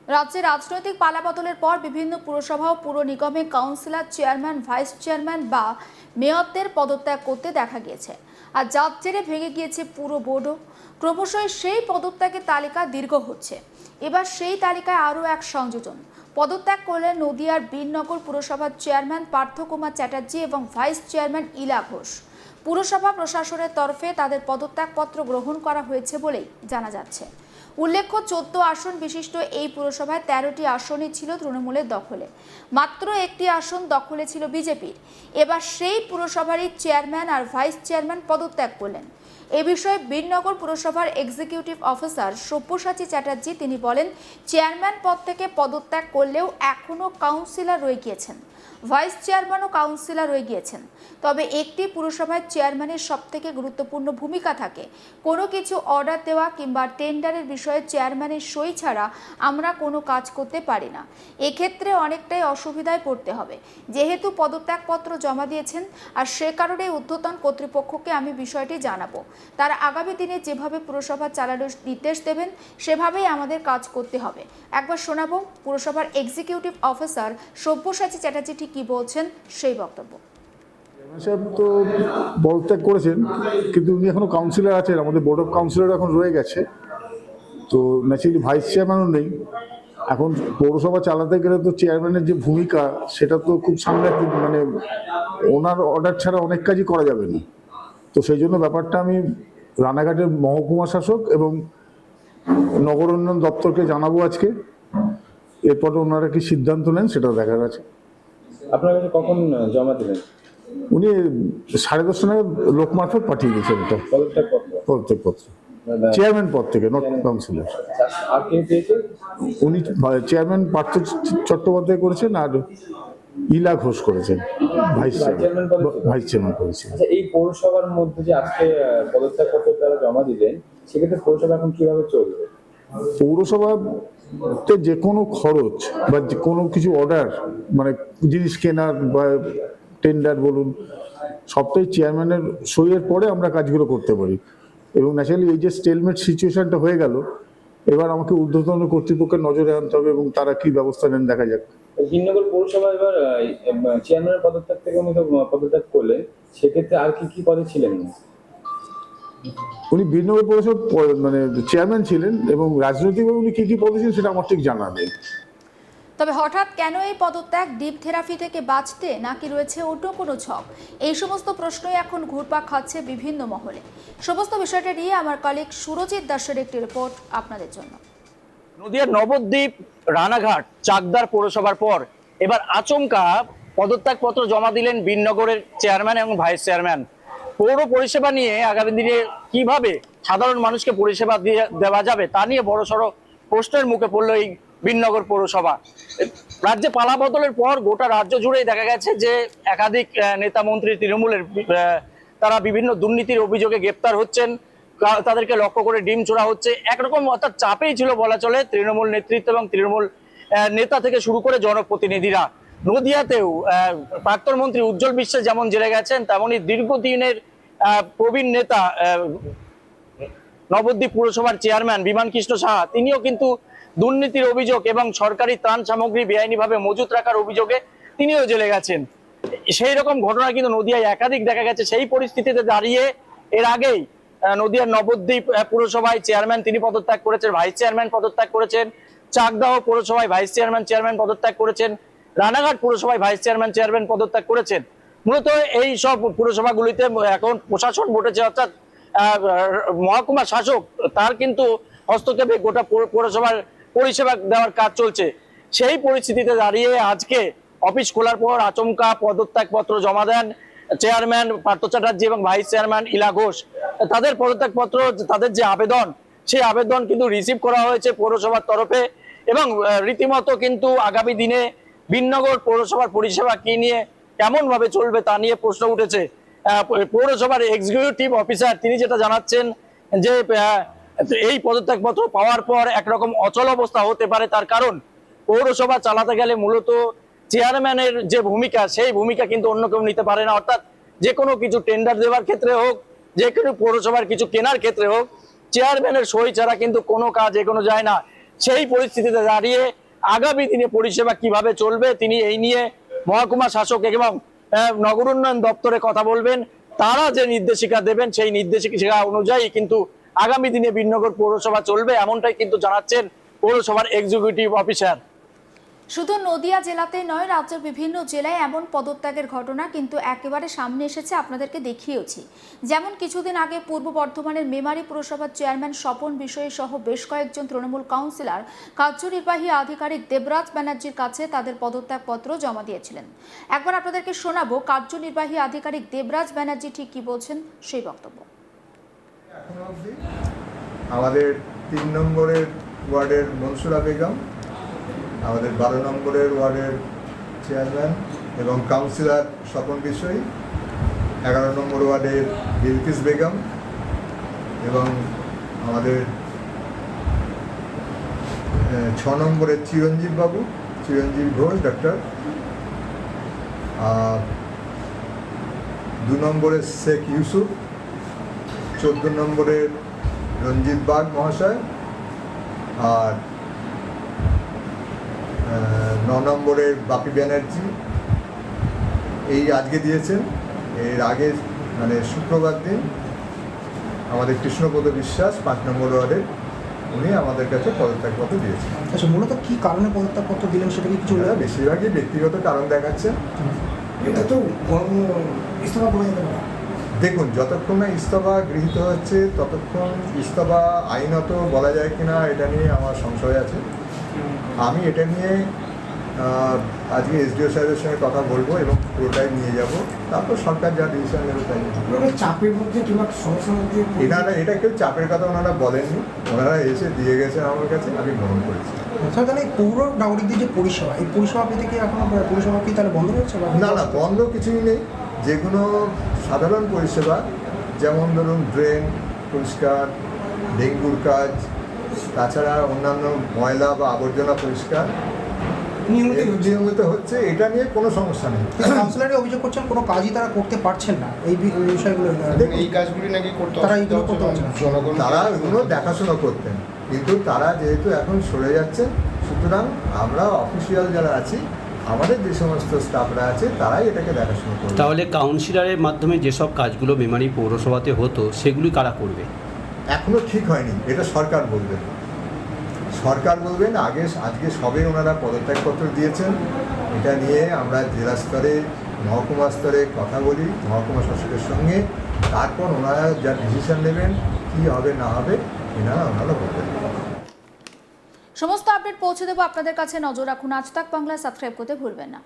রাজ্যে রাজনৈতিক পালাবদলের পর বিভিন্ন পুরসভা ও পুর নিগমে কাউন্সিলর, চেয়ারম্যান, ভাইস চেয়ারম্যান বা মেয়রদের পদত্যাগ করতে দেখা গিয়েছে। আর যার জেরে ভেঙে গিয়েছে পুরো বোর্ডও। ক্রমশই সেই পদত্যাগের তালিকা দীর্ঘ হচ্ছে। এবার সেই তালিকায় আরও এক সংযোজন। পদত্যাগ করলেন নদিয়ার বীরনগর পুরসভার চেয়ারম্যান পার্থ কুমার চ্যাটার্জি এবং ভাইস চেয়ারম্যান ইলা ঘোষ। পুরসভা প্রশাসনের তরফে তাদের পদত্যাগপত্র গ্রহণ করা হয়েছে বলেই জানা যাচ্ছে। উল্লেখ্য, 14 আসন বিশিষ্ট এই পুরসভায় 13টি আসনই ছিল তৃণমূলের দখলে, মাত্র একটি আসন দখলে ছিল বিজেপির। এবার সেই পুরসভারই চেয়ারম্যান আর ভাইস চেয়ারম্যান পদত্যাগ করলেন। এ বিষয়ে বীরনগর পুরসভার এক্সিকিউটিভ অফিসার সব্যসাচী চ্যাটার্জি তিনি বলেন, চেয়ারম্যান পদ থেকে পদত্যাগ করলেও এখনও কাউন্সিলর রয়ে গিয়েছেন, ভাইস চেয়ারম্যান ও কাউন্সিলর রয়ে গিয়েছেন। তবে একটি পুরসভায় চেয়ারম্যানের সবথেকে গুরুত্বপূর্ণ ভূমিকা থাকে। কোনো কিছু অর্ডার দেওয়া কিংবা টেন্ডারের বিষয়ে চেয়ারম্যানের সই ছাড়া আমরা কোনো কাজ করতে পারি না। এক্ষেত্রে অনেকটাই অসুবিধায় পড়তে হবে। যেহেতু পদত্যাগপত্র জমা দিয়েছেন, আর সে কারণে ঊর্ধ্বতন কর্তৃপক্ষকে আমি বিষয়টি জানাবো। তারা আগামী দিনে যেভাবে পুরসভা চালানোর নির্দেশ দেবেন সেভাবেই আমাদের কাজ করতে হবে। একবার শোনাবো পুরসভার এক্সিকিউটিভ অফিসার সব্যসাচী চ্যাটার্জি ঠিক কী বলছেন সেই বক্তব্য। সাহেব তো পদত্যাগ করেছেন, কিন্তু উনি এখনো কাউন্সিলর আছেন, আমাদের বোর্ড অফ কাউন্সিলর এখন রয়ে গেছে। তো ন্যাচারালি ভাইস চেয়ারম্যানও নেই। এখন পৌরসভা চালাতে গেলে তো চেয়ারম্যানের যে ভূমিকা সেটা তো খুব সামনে, মানে ওনার অর্ডার ছাড়া অনেক কাজই করা যাবে না। তো সেই জন্য ব্যাপারটা আমি রানাঘাটের মহকুমা শাসক এবং নগর উন্নয়ন দপ্তরকে জানাবো আজকে। এরপরে ওনারা কি সিদ্ধান্ত নেন সেটা দেখার আছে। আপনার কাছে কখন জমা দিলেন? উনি 10:30 নাগাদ লোক মারফত পাঠিয়ে দিয়েছেন এটা পদত্যাগপত্র, চেয়ারম্যান পদ থেকে, নট কাউন্সিলর। আর কে পেয়েছে? উনি চেয়ারম্যান পার্থ চট্টোপাধ্যায় করেছেন আর ইলা ঘোষ করেছেন ভাইস চেয়ারম্যান করেছেন। আচ্ছা, এই পৌরসভার মধ্যে যে আজকে পদত্যাগপত্র তারা জমা দিলেন, সেক্ষেত্রে পৌরসভা এখন কিভাবে চলবে? পৌরসভাতে যে কোনো খরচ বা যে কোনো কিছু অর্ডার, মানে জিনিস কেনার বা টেন্ডার বলুন, সবটাই চেয়ারম্যানের সইয়ের পরে আমরা কাজগুলো করতে পারি। এবং ন্যাচারালি এই যে স্টেলমেট সিচুয়েশনটা হয়ে গেল, এবার আমাকে ঊর্ধ্বতন কর্তৃপক্ষের নজরে আনতে হবে এবং তারা কি ব্যবস্থা নেন দেখা যাক। বীরনগর পৌরসভা এবার চেয়ারম্যানের পদত্যাগ থেকে উনি তো পদত্যাগ করলেন, সেক্ষেত্রে আর কি কি পদে ছিলেন? উনি বীরনগর পৌরসভার মানে চেয়ারম্যান ছিলেন, এবং রাজনৈতিকভাবে উনি কি কি পদে ছিলেন সেটা আমার ঠিক জানা নেই। তবে হঠাৎ কেন এই পদত্যাগ? ডিপ থেরাপি থেকে বাঁচতে, নাকি রয়েছে অন্য কোনো ছক? এই সমস্ত প্রশ্নই এখন ঘুরপাক খাচ্ছে বিভিন্ন মহলে। সমস্ত বিষয়টা নিয়ে আমার কলিগ সুরজিৎ দাসের একটি রিপোর্ট আপনাদের জন্য। নদিয়ার নবদ্বীপ, রানাঘাট, চাকদার পৌরসভার পর এবার আচমকা পদত্যাগপত্র জমা দিলেন বীরনগরের চেয়ারম্যান এবং ভাইস চেয়ারম্যান। পৌর পরিষেবা নিয়ে আগামী দিনে কিভাবে সাধারণ মানুষকে পরিষেবা দেওয়া যাবে তা নিয়ে বড়সড় প্রশ্নের মুখে পড়ল এই বীরনগর পৌরসভা। রাজ্যে পালা বদলের পর গোটা রাজ্য জুড়েই দেখা গেছে যে একাধিক নেতা মন্ত্রী তৃণমূলের তারা বিভিন্ন দুর্নীতির অভিযোগে গ্রেপ্তার হচ্ছেন, তাদেরকে লক্ষ্য করে ডিম ছোড়া হচ্ছে। একরকম অর্থাৎ চাপেই ছিল বলা চলে তৃণমূল নেতৃত্ব এবং তৃণমূল নেতা থেকে শুরু করে জনপ্রতিনিধিরা। নদিয়াতেও প্রাক্তন মন্ত্রী উজ্জ্বল বিশ্বাস যেমন জেলে গেছেন, তেমনই দীর্ঘদিনের প্রবীণ নেতা নবদ্বীপ পুরসভার চেয়ারম্যান বিমান কৃষ্ণ সাহা, তিনিও কিন্তু দুর্নীতির অভিযোগ এবং সরকারি ত্রাণ সামগ্রী বেআইনিভাবে মজুত রাখার অভিযোগে তিনিও জেলে গেছেন। সেই রকম ঘটনা কিন্তু নদিয়ায় একাধিক দেখা গেছে। সেই পরিস্থিতিতে দাঁড়িয়ে এর আগেই নদিয়ার নবদ্বীপ পুরসভায় চেয়ারম্যান তিনি পদত্যাগ করেছেন, ভাইস চেয়ারম্যান পদত্যাগ করেছেন। চাকদাহ পৌরসভায় ভাইস চেয়ারম্যান পদত্যাগ করেছেন। রানাঘাট পুরসভায় ভাইস চেয়ারম্যান পদত্যাগ করেছেন। মূলত এই সব পুরসভাগুলিতে এখন প্রশাসন বটেছে, অর্থাৎ মহকুমা শাসক তার কিন্তু হস্তক্ষেপে গোটা পৌরসভার পরিষেবা দেওয়ার কাজ চলছে। সেই পরিস্থিতিতে দাঁড়িয়ে আজকে অফিস খোলার পর আচমকা পদত্যাগপত্র জমা দেন চেয়ারম্যান পার্থ চ্যাটার্জি এবং ভাইস চেয়ারম্যান ইলা ঘোষ। তাদের পদত্যাগপত্র, তাদের যে আবেদন, সেই আবেদন কিন্তু রিসিভ করা হয়েছে পৌরসভার তরফে। এবং রীতিমতো কিন্তু আগামী দিনে বীরনগর পৌরসভার পরিষেবা কি নিয়ে কেমন ভাবে চলবে তা নিয়ে প্রশ্ন উঠেছে। পৌরসভার এক্সিকিউটিভ অফিসার তিনি যেটা জানাচ্ছেন যে এই পদত্যাগপত্র পাওয়ার পর একরকম অচল অবস্থা হতে পারে। তার কারণ পৌরসভা চালাতে গেলে মূলত চেয়ারম্যানের যে ভূমিকা, সেই ভূমিকা কিন্তু অন্য কেউ নিতে পারে না। অর্থাৎ যে কোনো কিছু টেন্ডার দেওয়ার ক্ষেত্রে হোক, যে কোনো পৌরসভার কিছু কেনার ক্ষেত্রে হোক, চেয়ারম্যানের সই ছাড়া কিন্তু কোনো কাজ এগোনো যায় না। সেই পরিস্থিতিতে দাঁড়িয়ে আগামী দিনে পরিষেবা কিভাবে চলবে তিনি এই নিয়ে মহকুমা শাসক এবং নগর উন্নয়ন দপ্তরে কথা বলবেন। তারা যে নির্দেশিকা দেবেন সেই নির্দেশিকা অনুযায়ী কিন্তু আগামী দিনে বীরনগর পৌরসভা চলবে, এমনটাই কিন্তু জানাচ্ছেন পৌরসভার এক্সিকিউটিভ অফিসার। শুধু নদিয়া জেলাতেই নয়, রাজ্যের বিভিন্ন জেলায় এমন পদত্যাগের ঘটনা কিন্তু একেবারে সামনে এসেছে, আপনাদেরকে দেখিয়েছি। যেমন কিছুদিন আগে পূর্ব বর্ধমানের মেমারি পুরসভার চেয়ারম্যান স্বপন বিষয়ী সহ বেশ কয়েকজন তৃণমূল কাউন্সিলর কার্যনির্বাহী আধিকারিক দেবরাজ ব্যানার্জির কাছে তাদের পদত্যাগপত্র জমা দিয়েছিলেন। একবার আপনাদেরকে শোনাবো কার্যনির্বাহী আধিকারিক দেবরাজ ব্যানার্জি ঠিক কি বলছেন সেই বক্তব্য। এখনো অবধি আমাদের 3 নম্বরের ওয়ার্ডের মনসুরা বেগম, আমাদের 12 নম্বরের ওয়ার্ডের চেয়ারম্যান এবং কাউন্সিলর স্বপন বিষয়ী, 11 নম্বর ওয়ার্ডের বিলকিস বেগম এবং আমাদের 6 নম্বরের চিরঞ্জীব ঘোষ ডক্টর, 2 নম্বরের শেখ ইউসুফ, 14 নম্বরের রঞ্জিত বাগ মহাশয়, আর 9 নম্বরের বাপি ব্যানার্জি এই আজকে দিয়েছেন। এর আগে মানে শুক্রবার দিন আমাদের কৃষ্ণপদ বিশ্বাস 5 নম্বর ওয়ার্ডের উনি আমাদের কাছে পদত্যাগপত্র দিয়েছেন। আচ্ছা, মূলত কি কারণে পদত্যাগপত্র দিলেন সেটা কি কিছু ওনারা বেশিরভাগই ব্যক্তিগত কারণ দেখাচ্ছেন। এটা তো ইস্তফা বলা যেতে পারে। দেখুন, যতক্ষণ না ইস্তফা গৃহীত হচ্ছে ততক্ষণ ইস্তফা আইনত বলা যায় কিনা এটা নিয়ে আমার সংশয় আছে। আমি এটা নিয়ে আজকে এসডিও সাহেবের সঙ্গে কথা বলবো এবং পুরোটাই নিয়ে যাব, তারপর সরকার যা ডিসিশন নেবে তাই চাপের মধ্যে কিংবা সমস্যার মধ্যে এনারা এটা কেউ চাপের কথা ওনারা বলেননি, ওনারা এসে দিয়ে গেছেন আমার কাছে, আমি গ্রহণ করেছি। স্যার, তাহলে পৌর নাগরিকদের যে পরিষেবা, এই পরিষেবা পেতে কি এখন পরিষেবা কি তাহলে বন্ধ হচ্ছে? না না, বন্ধ কিছুই নেই। যেগুলো সাধারণ পরিষেবা, যেমন ধরুন ড্রেন পরিষ্কার, ডেঙ্গুর কাজ, তাছাড়া অন্যান্য ময়লা বা আবর্জনা পরিষ্কার নিয়মিত হচ্ছে, এটা নিয়ে কোনো সমস্যা নেই। কাউন্সিলরই অভিযোগ করছেন কোনো কাজই তারা করতে পারছেন না, এই বিষয়গুলো এই কাজগুলি নাকি করতে তারা এইগুলো করতে পারছে না। জনগণ তারা এগুলো দেখাশোনা করতেন, কিন্তু তারা যেহেতু এখন সরে যাচ্ছেন, সুতরাং আমরা অফিসিয়াল যারা আছি, আমাদের যে সমস্ত স্টাফরা আছে তারাই এটাকে দেখাশোনা করবে। তাহলে কাউন্সিলরের মাধ্যমে যেসব কাজগুলো মেমারি পৌরসভাতে হতো সেগুলি কারা করবে? এখনো ঠিক হয়নি, এটা সরকার বলবেন। আজকে সবে ওনারা পদত্যাগপত্র দিয়েছেন। এটা নিয়ে আমরা জেলা স্তরে, মহকুমা স্তরে কথা বলি মহকুমা শাসকের সঙ্গে, তারপর ওনারা যা ডিসিশন নেবেন কী হবে না হবে ওনারা বলবেন। সমস্ত আপডেট পৌঁছে দেবো আপনাদের কাছে, নজর রাখুন আজ তাক বাংলা, সাবস্ক্রাইব করতে ভুলবেন না।